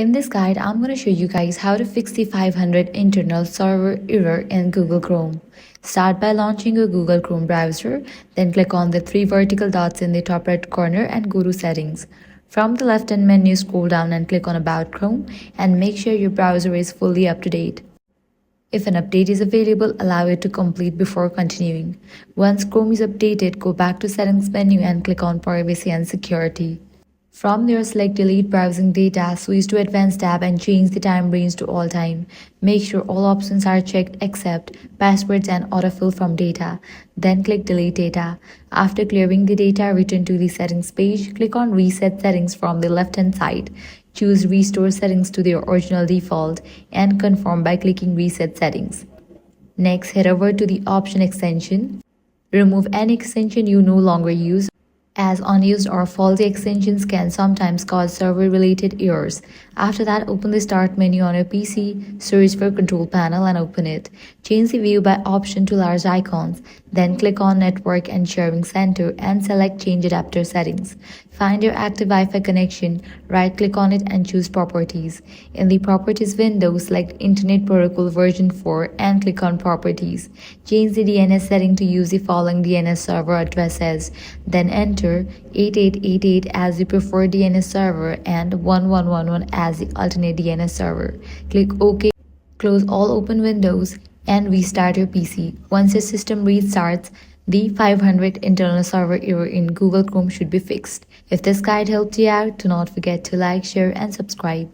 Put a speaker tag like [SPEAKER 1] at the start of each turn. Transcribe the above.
[SPEAKER 1] In this guide, I'm going to show you guys how to fix the 500 internal server error in Google Chrome. Start by launching your Google Chrome browser, then click on the three vertical dots in the top right corner and go to Settings. From the left-hand menu, scroll down and click on About Chrome and make sure your browser is fully up to date. If an update is available, allow it to complete before continuing. Once Chrome is updated, go back to Settings menu and click on Privacy and Security. From there, select Delete Browsing Data, switch to Advanced tab and change the time range to all time. Make sure all options are checked except passwords and autofill from data. Then click Delete Data. After clearing the data, return to the settings page. Click on Reset Settings from the left-hand side. Choose Restore Settings to their original default and confirm by clicking Reset Settings. Next, head over to the Option extension. Remove any extension you no longer use, as unused or faulty extensions can sometimes cause server-related errors. After that, open the Start menu on your PC, search for Control Panel and open it. Change the view by option to large icons, then click on Network and Sharing Center and select Change Adapter Settings. Find your active Wi-Fi connection, right-click on it and choose Properties. In the Properties window, select Internet Protocol version 4 and click on Properties. Change the DNS setting to use the following DNS server addresses, then enter 8888 as the preferred DNS server and 1111 as the alternate DNS server. Click OK, close all open windows and restart your PC. Once your system restarts, the 500 internal server error in Google Chrome should be fixed. If this guide helped you out, do not forget to like, share and subscribe.